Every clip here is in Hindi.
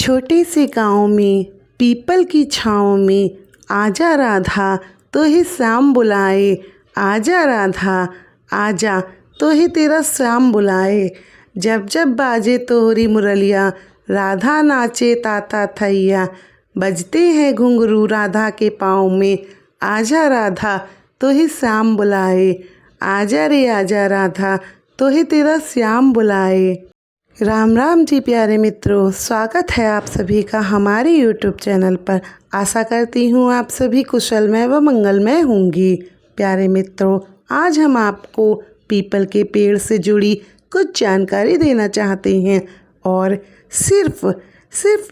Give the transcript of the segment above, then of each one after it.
छोटे से गांव में पीपल की छाँव में आजा राधा तोहे श्याम बुलाए। आजा राधा आजा तोहे तेरा श्याम बुलाए। जब जब बाजे तोहरी मुरलिया राधा नाचे ताता थैया। बजते हैं घुंघरू राधा के पाँव में। आजा राधा तोहे श्याम बुलाए। आजा रे आजा राधा तोहे तेरा श्याम बुलाए। राम राम जी प्यारे मित्रों, स्वागत है आप सभी का हमारे YouTube चैनल पर। आशा करती हूँ आप सभी कुशलमय व मंगलमय होंगी। प्यारे मित्रों, आज हम आपको पीपल के पेड़ से जुड़ी कुछ जानकारी देना चाहते हैं। और सिर्फ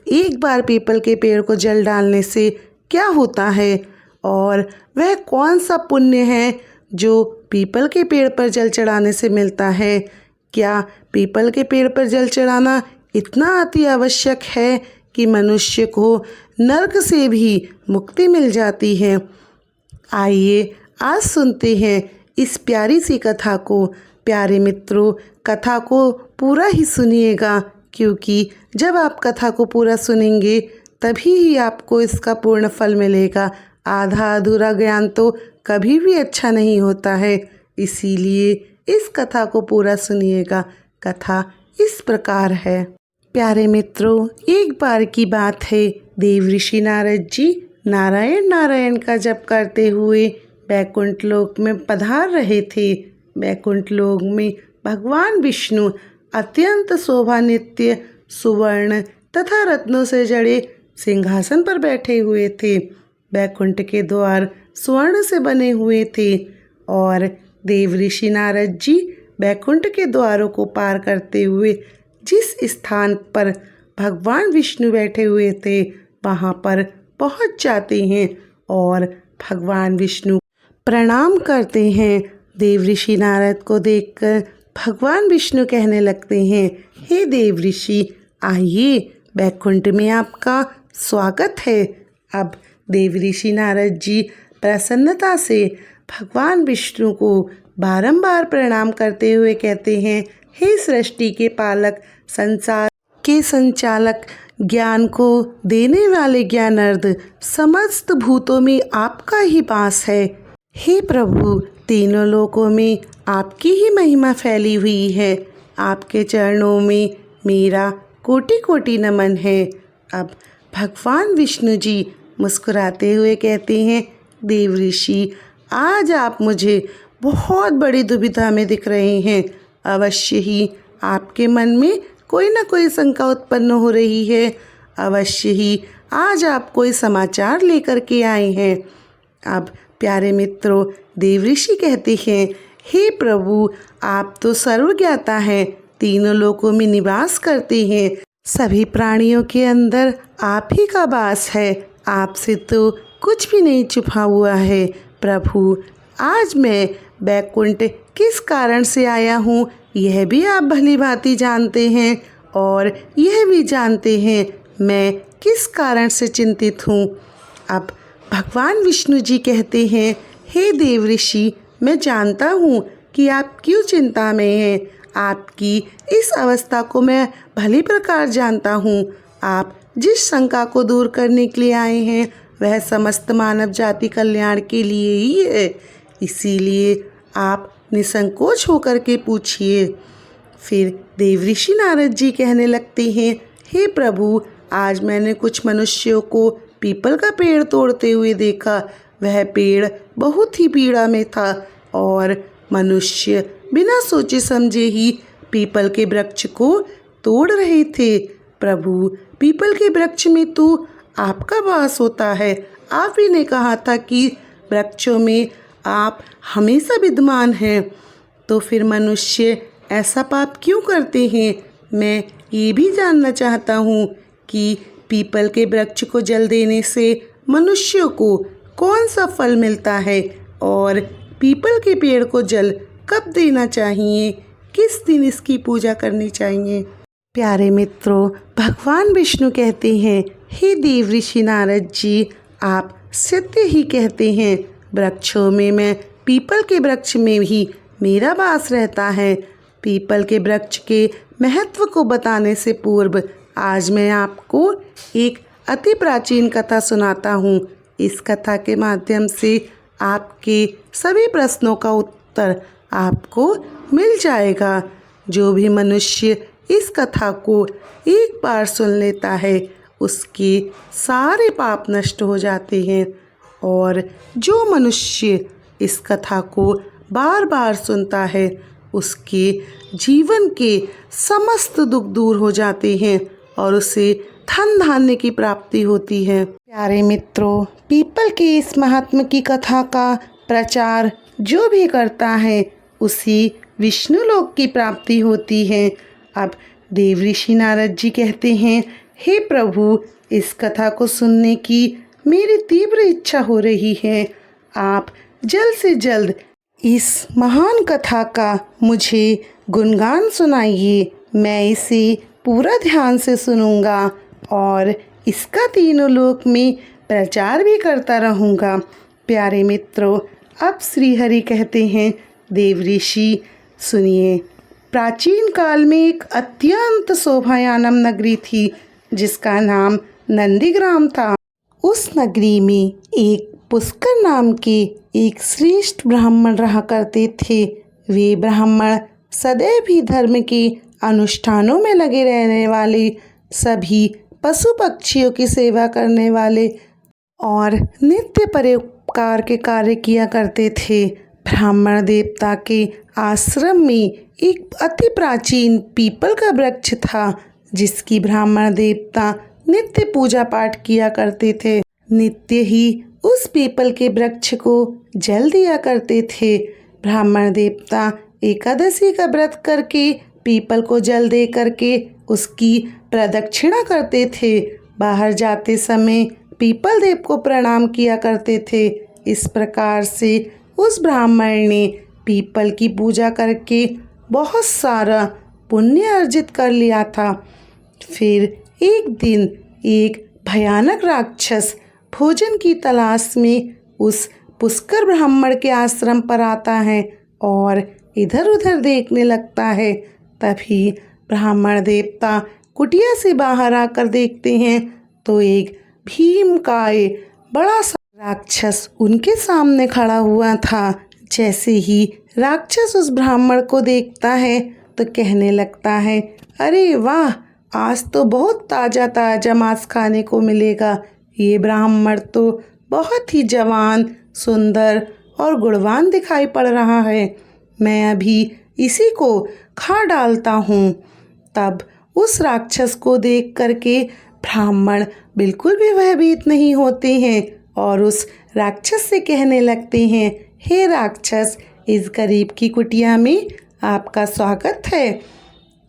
एक बार पीपल के पेड़ को जल डालने से क्या होता है और वह कौन सा पुण्य है जो पीपल के पेड़ पर जल चढ़ाने से मिलता है। क्या पीपल के पेड़ पर जल चढ़ाना इतना अति आवश्यक है कि मनुष्य को नरक से भी मुक्ति मिल जाती है। आइए आज सुनते हैं इस प्यारी सी कथा को। प्यारे मित्रों, कथा को पूरा ही सुनिएगा, क्योंकि जब आप कथा को पूरा सुनेंगे तभी ही आपको इसका पूर्ण फल मिलेगा। आधा अधूरा ज्ञान तो कभी भी अच्छा नहीं होता है, इसीलिए इस कथा को पूरा सुनिएगा। कथा इस प्रकार है। प्यारे मित्रों, एक बार की बात है, देव ऋषि नारद जी नारायण नारायण का जप करते हुए बैकुंठ लोक में पधार रहे थे। बैकुंठ लोक में भगवान विष्णु अत्यंत शोभान्वित सुवर्ण तथा रत्नों से जड़े सिंहासन पर बैठे हुए थे। बैकुंठ के द्वार स्वर्ण से बने हुए थे और देव ऋषि नारद जी बैकुंठ के द्वारों को पार करते हुए जिस स्थान पर भगवान विष्णु बैठे हुए थे वहाँ पर पहुँच जाते हैं और भगवान विष्णु प्रणाम करते हैं। देव ऋषि नारद को देखकर भगवान विष्णु कहने लगते हैं, हे देव ऋषि, आइए, बैकुंठ में आपका स्वागत है। अब देव ऋषि नारद जी प्रसन्नता से भगवान विष्णु को बारंबार प्रणाम करते हुए कहते हैं, हे सृष्टि के पालक, संसार के संचालक, ज्ञान को देने वाले ज्ञानार्थ, समस्त भूतों में आपका ही वास है। हे प्रभु, तीनों लोकों में आपकी ही महिमा फैली हुई है। आपके चरणों में मेरा कोटि कोटि नमन है। अब भगवान विष्णु जी मुस्कुराते हुए कहते हैं, देव ऋषि, आज आप मुझे बहुत बड़ी दुविधा में दिख रहे हैं। अवश्य ही आपके मन में कोई ना कोई शंका उत्पन्न हो रही है। अवश्य ही आज आप कोई समाचार लेकर के आए हैं। अब प्यारे मित्रों, देव ऋषि कहते हैं, हे प्रभु, आप तो सर्वज्ञाता हैं, तीनों लोकों में निवास करते हैं, सभी प्राणियों के अंदर आप ही का वास है। आपसे तो कुछ भी नहीं छुपा हुआ है। प्रभु, आज मैं बैकुंठ किस कारण से आया हूँ यह भी आप भली भांति जानते हैं और यह भी जानते हैं मैं किस कारण से चिंतित हूँ। अब भगवान विष्णु जी कहते हैं, हे देव ऋषि, मैं जानता हूँ कि आप क्यों चिंता में हैं। आपकी इस अवस्था को मैं भली प्रकार जानता हूँ। आप जिस शंका को दूर करने के लिए आए हैं वह समस्त मानव जाति कल्याण के लिए ही है, इसीलिए आप निसंकोच होकर के पूछिए। फिर देव ऋषि नारद जी कहने लगते हैं, हे प्रभु, आज मैंने कुछ मनुष्यों को पीपल का पेड़ तोड़ते हुए देखा। वह पेड़ बहुत ही पीड़ा में था और मनुष्य बिना सोचे समझे ही पीपल के वृक्ष को तोड़ रहे थे। प्रभु, पीपल के वृक्ष में तो आपका वास होता है। आप ही ने कहा था कि वृक्षों में आप हमेशा विद्यमान हैं, तो फिर मनुष्य ऐसा पाप क्यों करते हैं। मैं ये भी जानना चाहता हूँ कि पीपल के वृक्ष को जल देने से मनुष्यों को कौन सा फल मिलता है और पीपल के पेड़ को जल कब देना चाहिए, किस दिन इसकी पूजा करनी चाहिए। प्यारे मित्रों, भगवान विष्णु कहते हैं, हे देव ऋषि नारद जी, आप सत्य ही कहते हैं। वृक्षों में मैं पीपल के वृक्ष में भी मेरा वास रहता है। पीपल के वृक्ष के महत्व को बताने से पूर्व आज मैं आपको एक अति प्राचीन कथा सुनाता हूँ। इस कथा के माध्यम से आपके सभी प्रश्नों का उत्तर आपको मिल जाएगा। जो भी मनुष्य इस कथा को एक बार सुन लेता है उसके सारे पाप नष्ट हो जाते हैं, और जो मनुष्य इस कथा को बार बार सुनता है उसके जीवन के समस्त दुख दूर हो जाते हैं और उसे धन धान्य की प्राप्ति होती है। प्यारे मित्रों, पीपल के इस महात्मा की कथा का प्रचार जो भी करता है उसी विष्णु लोक की प्राप्ति होती है। अब देव ऋषि नारद जी कहते हैं, हे प्रभु, इस कथा को सुनने की मेरी तीव्र इच्छा हो रही है। आप जल्द से जल्द इस महान कथा का मुझे गुणगान सुनाइए। मैं इसे पूरा ध्यान से सुनूंगा और इसका तीनों लोक में प्रचार भी करता रहूँगा। प्यारे मित्रों, अब श्री हरि कहते हैं, देव ऋषि सुनिए। प्राचीन काल में एक अत्यंत शोभायानम नगरी थी जिसका नाम नंदीग्राम था। उस नगरी में एक पुष्कर नाम के एक श्रेष्ठ ब्राह्मण रहा करते थे। वे ब्राह्मण सदैव ही धर्म के अनुष्ठानों में लगे रहने वाले, सभी पशु पक्षियों की सेवा करने वाले और नित्य परोपकार के कार्य किया करते थे। ब्राह्मण देवता के आश्रम में एक अति प्राचीन पीपल का वृक्ष था जिसकी ब्राह्मण देवता नित्य पूजा पाठ किया करते थे। नित्य ही उस पीपल के वृक्ष को जल दिया करते थे। ब्राह्मण देवता एकादशी का व्रत करके पीपल को जल दे करके उसकी प्रदक्षिणा करते थे। बाहर जाते समय पीपल देव को प्रणाम किया करते थे। इस प्रकार से उस ब्राह्मण ने पीपल की पूजा करके बहुत सारा पुण्य अर्जित कर लिया था। फिर एक दिन एक भयानक राक्षस भोजन की तलाश में उस पुष्कर ब्राह्मण के आश्रम पर आता है और इधर उधर देखने लगता है। तभी ब्राह्मण देवता कुटिया से बाहर आकर देखते हैं तो एक भीमकाय बड़ा सा राक्षस उनके सामने खड़ा हुआ था। जैसे ही राक्षस उस ब्राह्मण को देखता है तो कहने लगता है, अरे वाह, आज तो बहुत ताज़ा ताज़ा मांस खाने को मिलेगा। ये ब्राह्मण तो बहुत ही जवान, सुंदर और गुणवान दिखाई पड़ रहा है। मैं अभी इसी को खा डालता हूँ। तब उस राक्षस को देख करके ब्राह्मण बिल्कुल भी भयभीत नहीं होते हैं और उस राक्षस से कहने लगते हैं, हे राक्षस, इस गरीब की कुटिया में आपका स्वागत है।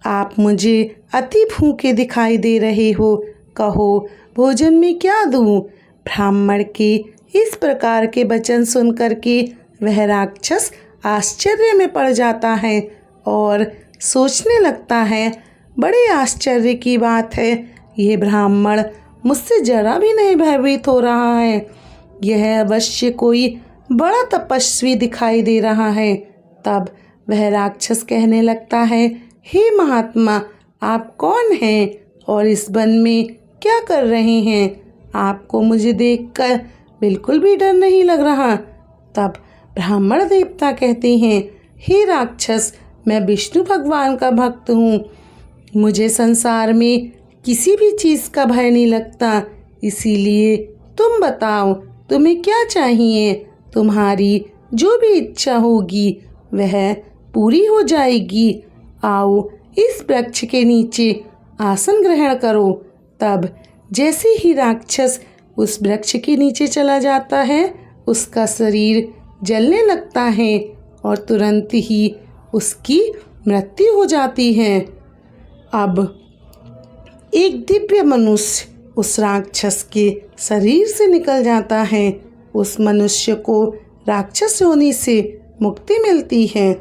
आप मुझे अति भूखे दिखाई दे रहे हो, कहो भोजन में क्या दूँ? ब्राह्मण के इस प्रकार के वचन सुन करके वह राक्षस आश्चर्य में पड़ जाता है और सोचने लगता है, बड़े आश्चर्य की बात है, यह ब्राह्मण मुझसे जरा भी नहीं भयभीत हो रहा है। यह अवश्य कोई बड़ा तपस्वी दिखाई दे रहा है। तब वह राक्षस कहने लगता है, हे महात्मा, आप कौन हैं और इस वन में क्या कर रहे हैं? आपको मुझे देखकर बिल्कुल भी डर नहीं लग रहा। तब ब्राह्मण देवता कहते हैं, हे राक्षस, मैं विष्णु भगवान का भक्त हूँ। मुझे संसार में किसी भी चीज़ का भय नहीं लगता। इसीलिए तुम बताओ, तुम्हें क्या चाहिए? तुम्हारी जो भी इच्छा होगी वह पूरी हो जाएगी। आओ इस वृक्ष के नीचे आसन ग्रहण करो। तब जैसे ही राक्षस उस वृक्ष के नीचे चला जाता है उसका शरीर जलने लगता है और तुरंत ही उसकी मृत्यु हो जाती है। अब एक दिव्य मनुष्य उस राक्षस के शरीर से निकल जाता है। उस मनुष्य को राक्षस योनि से मुक्ति मिलती है।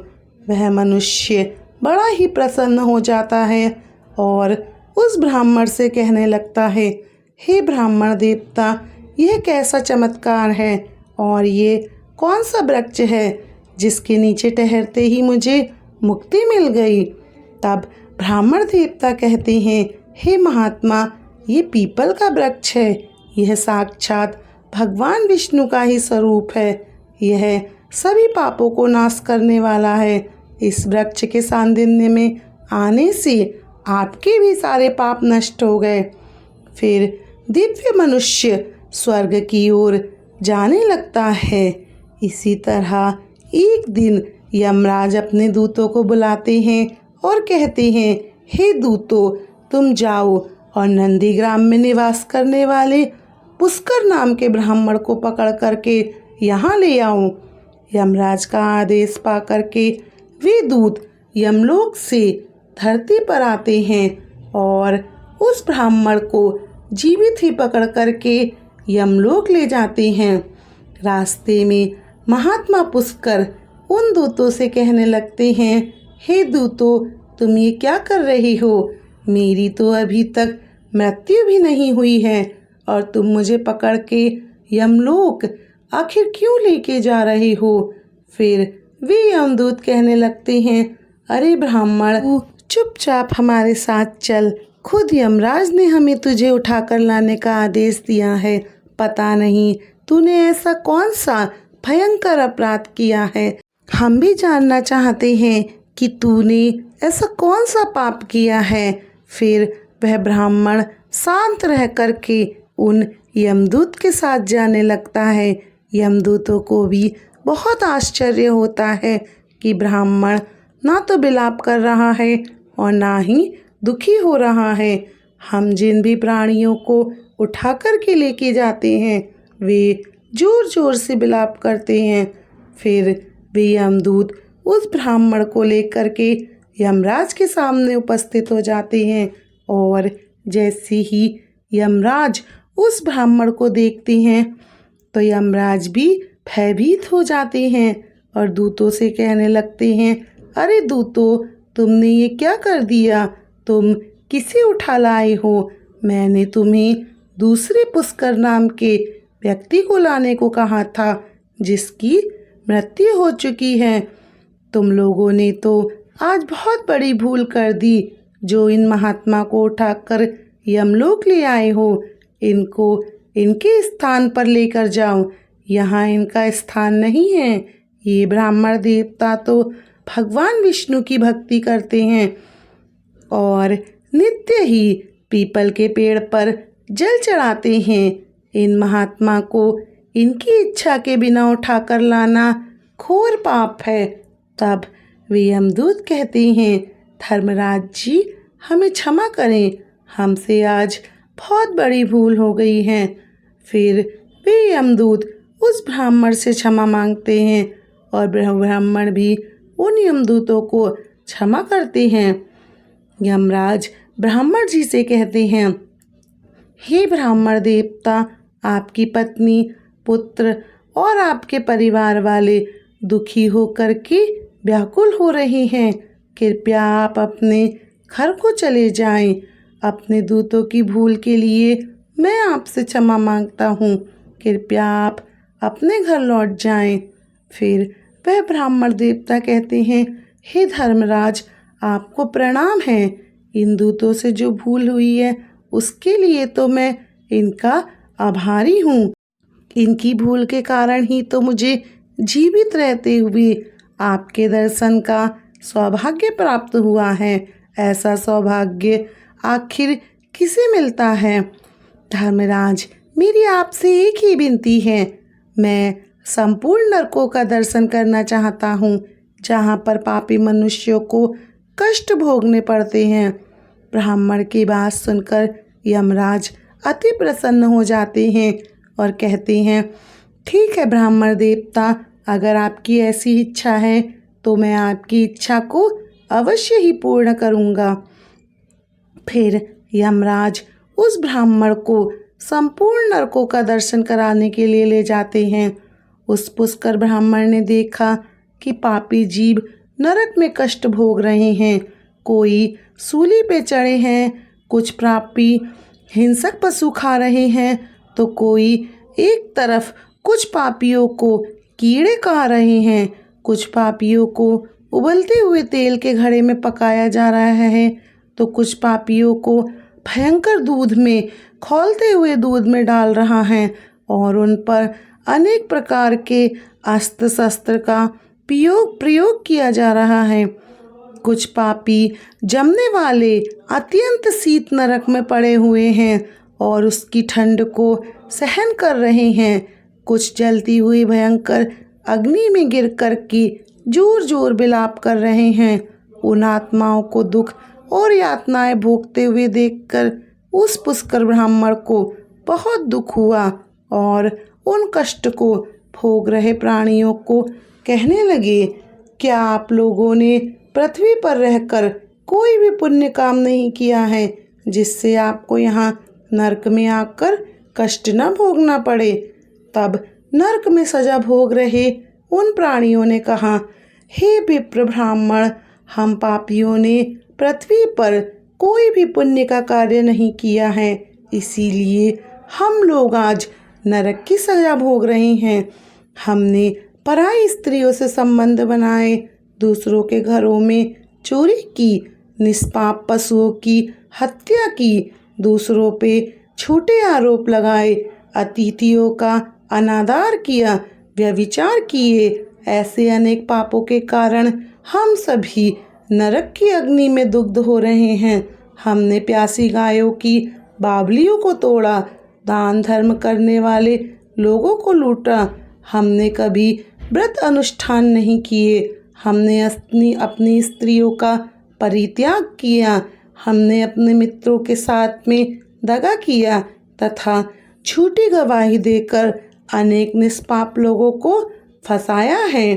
वह मनुष्य बड़ा ही प्रसन्न हो जाता है और उस ब्राह्मण से कहने लगता है, हे ब्राह्मण देवता, यह कैसा चमत्कार है और ये कौन सा वृक्ष है जिसके नीचे ठहरते ही मुझे मुक्ति मिल गई? तब ब्राह्मण देवता कहते हैं, हे महात्मा, ये पीपल का वृक्ष है, यह साक्षात भगवान विष्णु का ही स्वरूप है। यह सभी पापों को नाश करने वाला है। इस वृक्ष के सानिध्य में आने से आपके भी सारे पाप नष्ट हो गए। फिर दिव्य मनुष्य स्वर्ग की ओर जाने लगता है। इसी तरह एक दिन यमराज अपने दूतों को बुलाते हैं और कहते हैं, हे दूतों, तुम जाओ और नंदीग्राम में निवास करने वाले पुष्कर नाम के ब्राह्मण को पकड़ करके यहाँ ले आओ। यमराज का आदेश पा करके वे दूत यमलोक से धरती पर आते हैं और उस ब्राह्मण को जीवित ही पकड़ करके यमलोक ले जाते हैं। रास्ते में महात्मा पुष्कर उन दूतों से कहने लगते हैं, हे दूतों, तुम ये क्या कर रही हो? मेरी तो अभी तक मृत्यु भी नहीं हुई है और तुम मुझे पकड़ के यमलोक आखिर क्यों लेके जा रहे हो? फिर वे यमदूत कहने लगते हैं, अरे ब्राह्मण, तू चुपचाप हमारे साथ चल। खुद यमराज ने हमें तुझे उठाकर लाने का आदेश दिया है। पता नहीं तूने ऐसा कौन सा भयंकर अपराध किया है। हम भी जानना चाहते हैं कि तूने ऐसा कौन सा पाप किया है। फिर वह ब्राह्मण शांत रह करके उन यमदूत के साथ जाने लगता है। यमदूतों को भी बहुत आश्चर्य होता है कि ब्राह्मण ना तो विलाप कर रहा है और ना ही दुखी हो रहा है। हम जिन भी प्राणियों को उठा कर के लेके जाते हैं वे जोर जोर से विलाप करते हैं। फिर वे यमदूत उस ब्राह्मण को लेकर के यमराज के सामने उपस्थित हो जाते हैं और जैसे ही यमराज उस ब्राह्मण को देखते हैं तो यमराज भी भयभीत हो जाते हैं और दूतों से कहने लगते हैं, अरे दूतों, तुमने ये क्या कर दिया? तुम किसे उठा लाए हो? मैंने तुम्हें दूसरे पुष्कर नाम के व्यक्ति को लाने को कहा था जिसकी मृत्यु हो चुकी है। तुम लोगों ने तो आज बहुत बड़ी भूल कर दी जो इन महात्मा को उठाकर यमलोक ले आए हो। इनको इनके स्थान पर लेकर जाओ, यहाँ इनका स्थान नहीं है। ये ब्राह्मण देवता तो भगवान विष्णु की भक्ति करते हैं और नित्य ही पीपल के पेड़ पर जल चढ़ाते हैं। इन महात्मा को इनकी इच्छा के बिना उठाकर लाना घोर पाप है। तब वे यमदूत कहते हैं, धर्मराज जी, हमें क्षमा करें, हमसे आज बहुत बड़ी भूल हो गई है। फिर वे यमदूत उस ब्राह्मण से क्षमा मांगते हैं और ब्राह्मण भी उन यमदूतों को क्षमा करते हैं। यमराज ब्राह्मण जी से कहते हैं, हे ब्राह्मण देवता, आपकी पत्नी, पुत्र और आपके परिवार वाले दुखी होकर के व्याकुल हो रहे हैं। कृपया आप अपने घर को चले जाएं। अपने दूतों की भूल के लिए मैं आपसे क्षमा मांगता हूँ। कृपया आप अपने घर लौट जाएं। फिर वह ब्राह्मण देवता कहते हैं, हे धर्मराज, आपको प्रणाम है। इन दूतों से जो भूल हुई है उसके लिए तो मैं इनका आभारी हूँ। इनकी भूल के कारण ही तो मुझे जीवित रहते हुए आपके दर्शन का सौभाग्य प्राप्त हुआ है। ऐसा सौभाग्य आखिर किसे मिलता है? धर्मराज, मेरी आपसे एक ही विनती है। मैं संपूर्ण नरकों का दर्शन करना चाहता हूँ जहाँ पर पापी मनुष्यों को कष्ट भोगने पड़ते हैं। ब्राह्मण की बात सुनकर यमराज अति प्रसन्न हो जाते हैं और कहते हैं, ठीक है ब्राह्मण देवता, अगर आपकी ऐसी इच्छा है तो मैं आपकी इच्छा को अवश्य ही पूर्ण करूँगा। फिर यमराज उस ब्राह्मण को संपूर्ण नरकों का दर्शन कराने के लिए ले जाते हैं। उस पुष्कर ब्राह्मण ने देखा कि पापी जीव नरक में कष्ट भोग रहे हैं। कोई सूली पे चढ़े हैं, कुछ पापी हिंसक पशु खा रहे हैं तो कोई एक तरफ कुछ पापियों को कीड़े खा रहे हैं, कुछ पापियों को उबलते हुए तेल के घड़े में पकाया जा रहा है तो कुछ पापियों को भयंकर दूध में, खौलते हुए दूध में डाल रहा है और उन पर अनेक प्रकार के अस्त्र शस्त्र का प्रयोग किया जा रहा है। कुछ पापी जमने वाले अत्यंत शीत नरक में पड़े हुए हैं और उसकी ठंड को सहन कर रहे हैं। कुछ जलती हुई भयंकर अग्नि में गिर कर के जोर जोर विलाप कर रहे हैं। उन आत्माओं को दुख और यातनाएं भोगते हुए देखकर उस पुष्कर ब्राह्मण को बहुत दुख हुआ और उन कष्ट को भोग रहे प्राणियों को कहने लगे, क्या आप लोगों ने पृथ्वी पर रहकर कोई भी पुण्य काम नहीं किया है जिससे आपको यहाँ नरक में आकर कष्ट न भोगना पड़े? तब नरक में सजा भोग रहे उन प्राणियों ने कहा, हे विप्र ब्राह्मण, हम पापियों ने पृथ्वी पर कोई भी पुण्य का कार्य नहीं किया है, इसीलिए हम लोग आज नरक की सजा भोग रहे हैं। हमने पराई स्त्रियों से संबंध बनाए, दूसरों के घरों में चोरी की, निष्पाप पशुओं की हत्या की, दूसरों पे झूठे आरोप लगाए, अतिथियों का अनादर किया, व्यभिचार किए। ऐसे अनेक पापों के कारण हम सभी नरक की अग्नि में दग्ध हो रहे हैं। हमने प्यासी गायों की बावलियों को तोड़ा, दान धर्म करने वाले लोगों को लूटा, हमने कभी व्रत अनुष्ठान नहीं किए, हमने अपनी स्त्रियों का परित्याग किया, हमने अपने मित्रों के साथ में दगा किया तथा झूठी गवाही देकर अनेक निष्पाप लोगों को फंसाया है।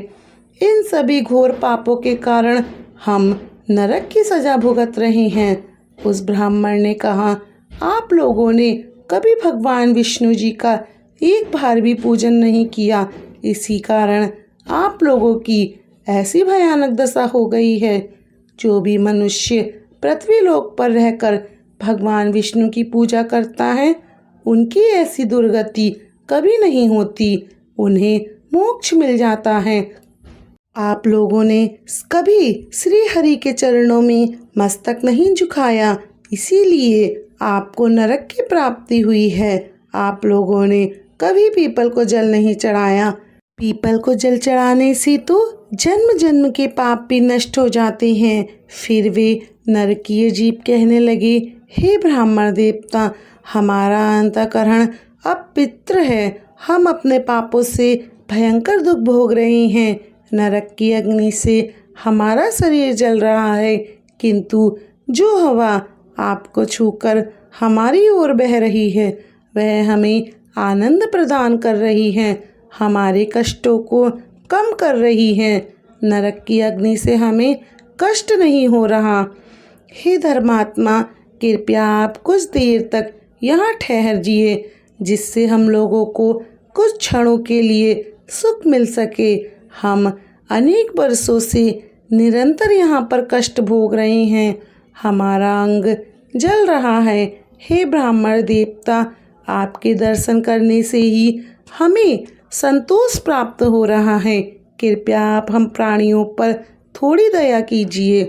इन सभी घोर पापों के कारण हम नरक की सजा भुगत रहे हैं। उस ब्राह्मण ने कहा, आप लोगों ने कभी भगवान विष्णु जी का एक बार भी पूजन नहीं किया, इसी कारण आप लोगों की ऐसी भयानक दशा हो गई है। जो भी मनुष्य पृथ्वी लोक पर रहकर भगवान विष्णु की पूजा करता है, उनकी ऐसी दुर्गति कभी नहीं होती, उन्हें मोक्ष मिल जाता है। आप लोगों ने कभी श्री हरि के चरणों में मस्तक नहीं झुकाया, इसीलिए आपको नरक की प्राप्ति हुई है। आप लोगों ने कभी पीपल को जल नहीं चढ़ाया, पीपल को जल चढ़ाने से तो जन्म जन्म के पाप भी नष्ट हो जाते हैं। फिर वे नरकीय जीव कहने लगे, हे ब्राह्मण देवता, हमारा अंतःकरण अब पवित्र है, हम अपने पापों से भयंकर दुख भोग रहे हैं। नरक की अग्नि से हमारा शरीर जल रहा है, किंतु जो हवा आपको छूकर हमारी ओर बह रही है वह हमें आनंद प्रदान कर रही है, हमारे कष्टों को कम कर रही है। नरक की अग्नि से हमें कष्ट नहीं हो रहा। हे धर्मात्मा, कृपया आप कुछ देर तक यहाँ ठहर जिए, जिससे हम लोगों को कुछ क्षणों के लिए सुख मिल सके। हम अनेक वर्षों से निरंतर यहाँ पर कष्ट भोग रहे हैं, हमारा अंग जल रहा है। हे ब्राह्मण देवता, आपके दर्शन करने से ही हमें संतोष प्राप्त हो रहा है, कृपया आप हम प्राणियों पर थोड़ी दया कीजिए।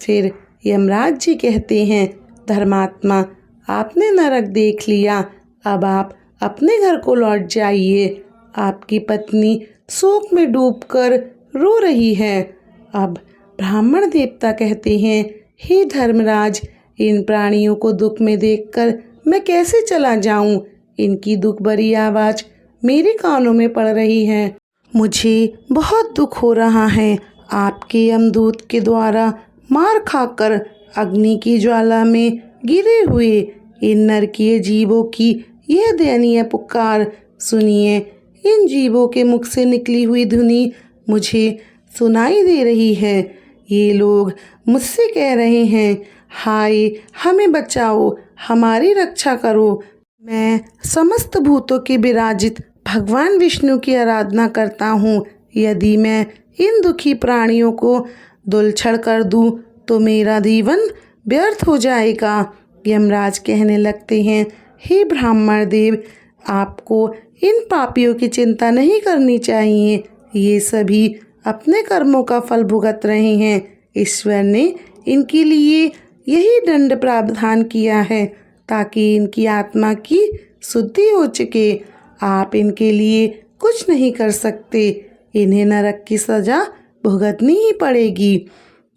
फिर यमराज जी कहते हैं, धर्मात्मा, आपने नरक देख लिया, अब आप अपने घर को लौट जाइए। आपकी पत्नी शोक में डूबकर रो रही है। अब ब्राह्मण देवता कहते हैं, हे धर्मराज, इन प्राणियों को दुख में देखकर मैं कैसे चला जाऊं? इनकी दुख भरी आवाज़ मेरे कानों में पड़ रही है। मुझे बहुत दुख हो रहा है। आपके यमदूत के द्वारा मार खाकर अग्नि की ज्वाला में गिरे हुए इन नरकीय जीवों की यह दयनीय पुकार सुनिए। इन जीवों के मुख से निकली हुई ध्वनि मुझे सुनाई दे रही है। ये लोग मुझसे कह रहे हैं, हाय, हमें बचाओ, हमारी रक्षा करो। मैं समस्त भूतों के विराजित भगवान विष्णु की आराधना करता हूँ। यदि मैं इन दुखी प्राणियों को दुलछड़ कर दूँ तो मेरा जीवन व्यर्थ हो जाएगा। यमराज कहने लगते हैं, हे ब्राह्मण देव, आपको इन पापियों की चिंता नहीं करनी चाहिए, ये सभी अपने कर्मों का फल भुगत रहे हैं। ईश्वर ने इनके लिए यही दंड प्रावधान किया है ताकि इनकी आत्मा की शुद्धि हो सके। आप इनके लिए कुछ नहीं कर सकते, इन्हें नरक की सजा भुगतनी ही पड़ेगी।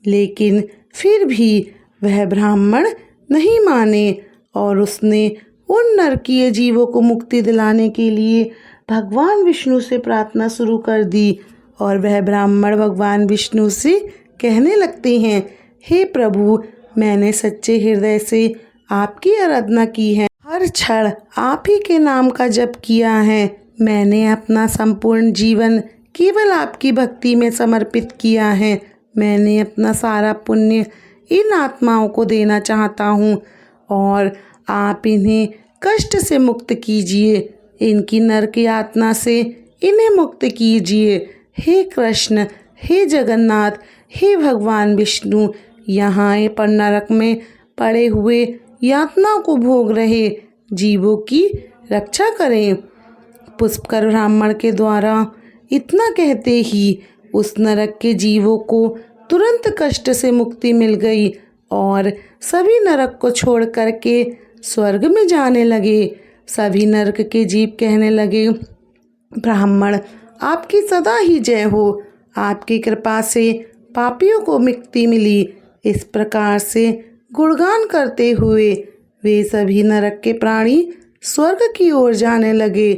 लेकिन फिर भी वह ब्राह्मण नहीं माने और उसने उन नरकीय जीवों को मुक्ति दिलाने के लिए भगवान विष्णु से प्रार्थना शुरू कर दी। और वह ब्राह्मण भगवान विष्णु से कहने लगते हैं, हे प्रभु, मैंने सच्चे हृदय से आपकी आराधना की है, हर क्षण आप ही के नाम का जप किया है। मैंने अपना संपूर्ण जीवन केवल आपकी भक्ति में समर्पित किया है। मैंने अपना सारा पुण्य इन आत्माओं को देना चाहता हूँ और आप इन्हें कष्ट से मुक्त कीजिए, इनकी नरक यातना से इन्हें मुक्त कीजिए। हे कृष्ण, हे जगन्नाथ, हे भगवान विष्णु, यहाँ पर नरक में पड़े हुए यातना को भोग रहे जीवों की रक्षा करें। पुष्कर ब्राह्मण के द्वारा इतना कहते ही उस नरक के जीवों को तुरंत कष्ट से मुक्ति मिल गई और सभी नरक को छोड़ करके स्वर्ग में जाने लगे। सभी नरक के जीव कहने लगे, ब्राह्मण, आपकी सदा ही जय हो, आपकी कृपा से पापियों को मुक्ति मिली। इस प्रकार से गुणगान करते हुए वे सभी नरक के प्राणी स्वर्ग की ओर जाने लगे।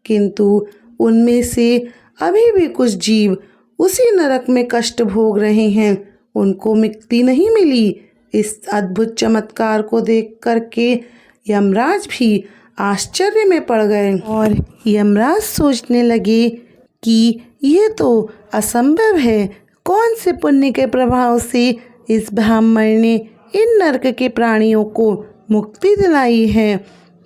किंतु उनमें से अभी भी कुछ जीव उसी नरक में कष्ट भोग रहे हैं, उनको मुक्ति नहीं मिली। इस अद्भुत चमत्कार को देख करके यमराज भी आश्चर्य में पड़ गए और यमराज सोचने लगे कि यह तो असंभव है। कौन से पुण्य के प्रभाव से इस ब्राह्मण ने इन नरक के प्राणियों को मुक्ति दिलाई है।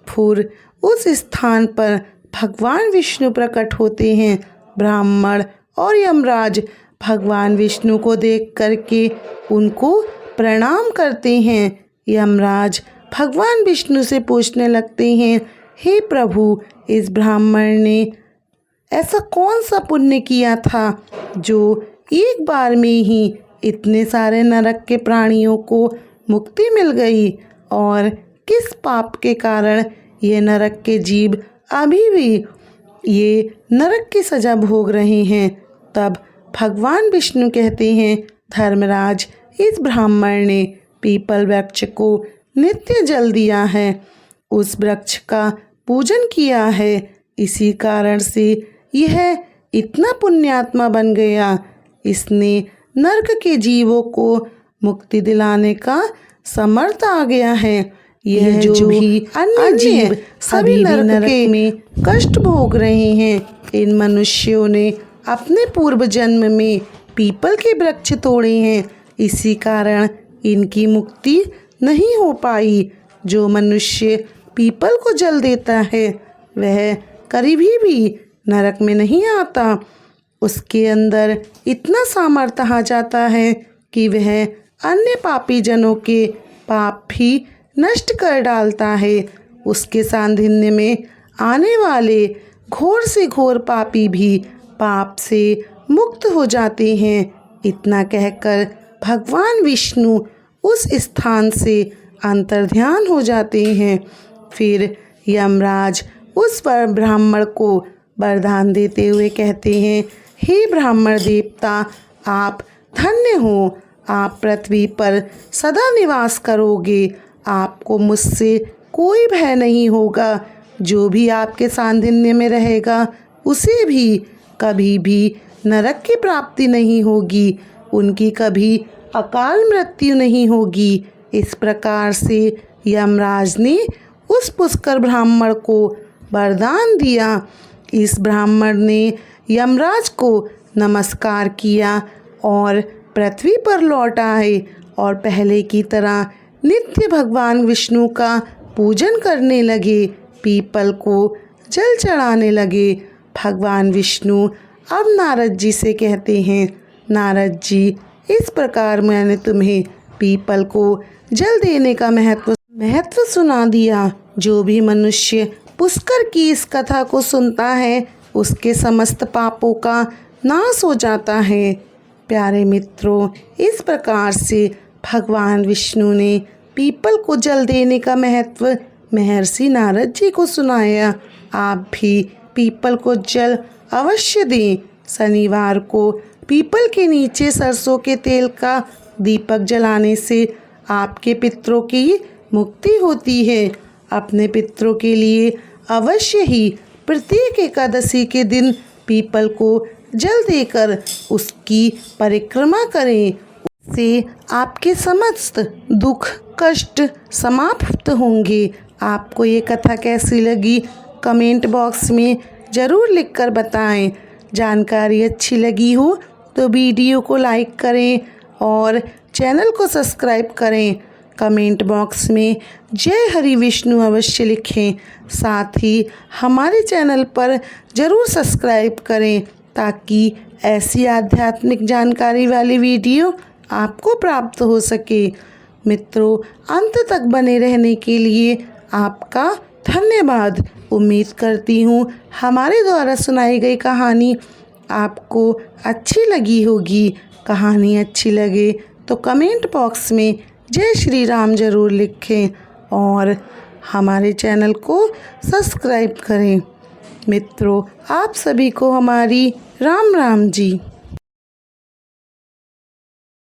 फिर उस स्थान पर भगवान विष्णु प्रकट होते हैं। ब्राह्मण और यमराज भगवान विष्णु को देख करके उनको प्रणाम करते हैं। यमराज भगवान विष्णु से पूछने लगते हैं, हे प्रभु, इस ब्राह्मण ने ऐसा कौन सा पुण्य किया था जो एक बार में ही इतने सारे नरक के प्राणियों को मुक्ति मिल गई, और किस पाप के कारण ये नरक के जीव अभी भी ये नरक की सजा भोग रहे हैं। तब भगवान विष्णु कहते हैं, धर्मराज, इस ब्राह्मण ने पीपल वृक्ष को नित्य जल दिया है, उस वृक्ष का पूजन किया है, इसी कारण से यह इतना पुण्यात्मा बन गया। इसने नरक के जीवों को मुक्ति दिलाने का समर्थ आ गया है। यह जो भी अन्य जीव सभी नरक में कष्ट भोग रहे हैं, इन मनुष्यों ने अपने पूर्व जन्म में पीपल के वृक्ष तोड़े हैं, इसी कारण इनकी मुक्ति नहीं हो पाई। जो मनुष्य पीपल को जल देता है वह कभी भी नरक में नहीं आता। उसके अंदर इतना सामर्थ्य आ जाता है कि वह अन्य पापी जनों के पाप भी नष्ट कर डालता है। उसके सानिध्य में आने वाले घोर से घोर पापी भी पाप से मुक्त हो जाते हैं। इतना कहकर भगवान विष्णु उस स्थान से अंतर्ध्यान हो जाते हैं। फिर यमराज उस पर ब्राह्मण को वरदान देते हुए कहते हैं, हे ब्राह्मण देवता, आप धन्य हो, आप पृथ्वी पर सदा निवास करोगे, आपको मुझसे कोई भय नहीं होगा। जो भी आपके सानिध्य में रहेगा उसे भी कभी भी नरक की प्राप्ति नहीं होगी, उनकी कभी अकाल मृत्यु नहीं होगी। इस प्रकार से यमराज ने उस पुष्कर ब्राह्मण को वरदान दिया। इस ब्राह्मण ने यमराज को नमस्कार किया और पृथ्वी पर लौट आए और पहले की तरह नित्य भगवान विष्णु का पूजन करने लगे, पीपल को जल चढ़ाने लगे। भगवान विष्णु अब नारद जी से कहते हैं, नारद जी, इस प्रकार मैंने तुम्हें पीपल को जल देने का महत्व सुना दिया। जो भी मनुष्य पुष्कर की इस कथा को सुनता है उसके समस्त पापों का नाश हो जाता है। प्यारे मित्रों, इस प्रकार से भगवान विष्णु ने पीपल को जल देने का महत्व महर्षि नारद जी को सुनाया। आप भी पीपल को जल अवश्य दें। शनिवार को पीपल के नीचे सरसों के तेल का दीपक जलाने से आपके पितरों की मुक्ति होती है। अपने पितरों के लिए अवश्य ही प्रत्येक एकादशी के दिन पीपल को जल देकर उसकी परिक्रमा करें। उससे आपके समस्त दुख कष्ट समाप्त होंगे। आपको ये कथा कैसी लगी कमेंट बॉक्स में ज़रूर लिखकर बताएं। जानकारी अच्छी लगी हो तो वीडियो को लाइक करें और चैनल को सब्सक्राइब करें। कमेंट बॉक्स में जय हरि विष्णु अवश्य लिखें। साथ ही हमारे चैनल पर ज़रूर सब्सक्राइब करें ताकि ऐसी आध्यात्मिक जानकारी वाली वीडियो आपको प्राप्त हो सके। मित्रों, अंत तक बने रहने के लिए आपका धन्यवाद। उम्मीद करती हूँ हमारे द्वारा सुनाई गई कहानी आपको अच्छी लगी होगी। कहानी अच्छी लगे तो कमेंट बॉक्स में जय श्री राम ज़रूर लिखें और हमारे चैनल को सब्सक्राइब करें। मित्रों, आप सभी को हमारी राम राम जी।